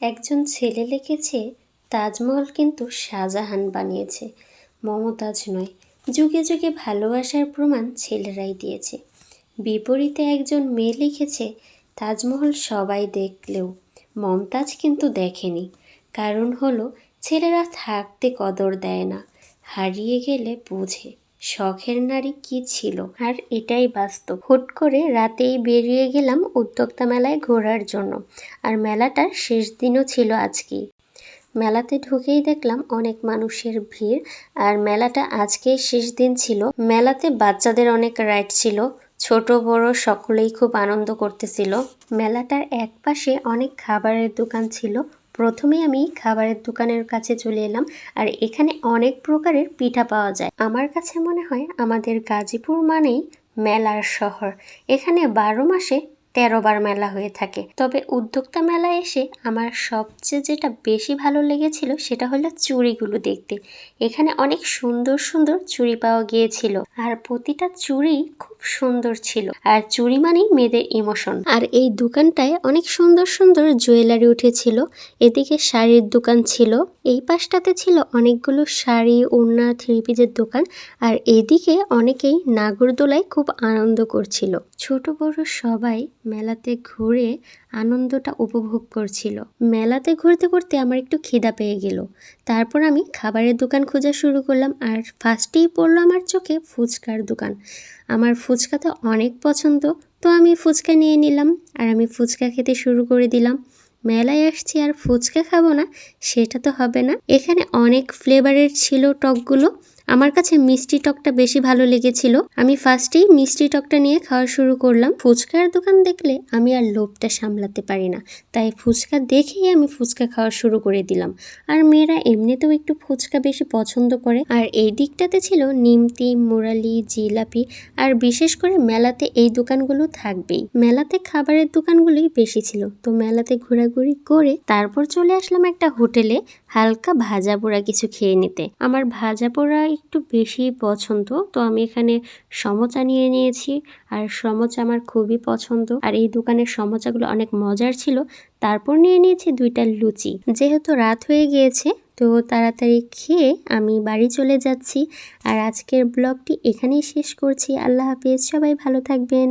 একজন ছেলে লিখেছে, তাজমহল কিন্তু শাহজাহান বানিয়েছে, মমতাজ নয়। যুগে যুগে ভালোবাসার প্রমাণ ছেলেরাই দিয়েছে। বিপরীতে একজন মেয়ে লিখেছে, তাজমহল সবাই দেখলেও মমতাজ কিন্তু দেখেনি। কারণ হলো, ছেলেরা থাকতে কদর দেয় না, হারিয়ে গেলে বোঝে শখের নারী কি ছিল। আর এটাই বাস্তব। হুট করে রাতেই বেরিয়ে গেলাম উদ্যোক্তা মেলায় ঘোরার জন্য। আর মেলাটার শেষ দিনও ছিল আজকেই। মেলাতে ঢুকেই দেখলাম অনেক মানুষের ভিড়। আর মেলাটা আজকেই শেষ দিন ছিল। মেলাতে বাচ্চাদের অনেক রাইড ছিল, ছোট বড় সকলেই খুব আনন্দ করতেছিল। মেলাটার এক পাশে অনেক খাবারের দোকান ছিল। প্রথমে আমি খাবারের দোকানের কাছে চলে এলাম। আর এখানে অনেক প্রকারের পিঠা পাওয়া যায়। আমার কাছে মনে হয় আমাদের গাজীপুর মানেই মেলার শহর। এখানে 12 মাসে 13 বার মেলা হয়ে থাকে। তবে উদ্যোক্তা মেলায় এসে আমার সবচেয়ে যেটা বেশি ভালো লেগেছিল সেটা হলো চুড়িগুলো দেখতে। এখানে অনেক সুন্দর সুন্দর চুড়ি পাওয়া গিয়েছিল। আর প্রতিটা চুড়ি খুব সুন্দর ছিল। আর চুড়ি মানেই মেয়েদের ইমোশন। আর এই দোকানটায় অনেক সুন্দর সুন্দর জুয়েলারি উঠেছিল। এদিকে শাড়ির দোকান ছিল, এই পাশটাতে ছিল অনেকগুলো শাড়ি, ওড়না, থ্রি পিসের দোকান। আর এদিকে অনেকেই নাগরদোলায় খুব আনন্দ করছিল। ছোট বড় সবাই মেলাতে ঘুরে আনন্দটা উপভোগ করছিল। মেলাতে ঘুরতে ঘুরতে আমার একটু খিদা পেয়ে গেল। তারপর আমি খাবারের দোকান খোঁজা শুরু করলাম। আর ফার্স্টেই পড়লো আমার চোখে ফুচকার দোকান। আমার ফুচকা তো অনেক পছন্দ, তো আমি ফুচকা নিয়ে নিলাম। আর আমি ফুচকা খেতে শুরু করে দিলাম। মেলায় আসছি আর ফুচকা খাবো না, সেটা তো হবে না। এখানে অনেক ফ্লেভারের ছিল টকগুলো। আমার কাছে মিষ্টি টকটা বেশি ভালো লেগেছিল। আমি ফার্স্টেই মিষ্টি টকটা নিয়ে খাওয়া শুরু করলাম। ফুচকার দোকান দেখলে আমি আর লোভটা সামলাতে পারি না, তাই ফুচকা দেখেই আমি ফুচকা খাওয়া শুরু করে দিলাম। আর মেয়েরা এমনিতেও একটু ফুচকা বেশি পছন্দ করে। আর এই দিকটাতে ছিল নিমতি, মুরালি, জিলাপি। আর বিশেষ করে মেলাতে এই দোকানগুলো থাকবেই। মেলাতে খাবারের দোকানগুলোই বেশি ছিল। তো মেলাতে ঘোরাঘুরি করে তারপর চলে আসলাম একটা হোটেলে হালকা ভাজা পোড়া কিছু খেয়ে নিতে। আমার ভাজা পোড়া একটু বেশি পছন্দ, তো আমি এখানে সমোচা নিয়ে নিয়েছি। আর সমোচা আমার খুবই পছন্দ। আর এই দোকানের সমোচাগুলো অনেক মজার ছিল। তারপর নিয়ে নিয়েছি 2টা লুচি। যেহেতু রাত হয়ে গিয়েছে, তো তাড়াতাড়ি খেয়ে আমি বাড়ি চলে যাচ্ছি। আর আজকের ব্লগটি এখানেই শেষ করছি। আল্লাহ হাফেজ, সবাই ভালো থাকবেন।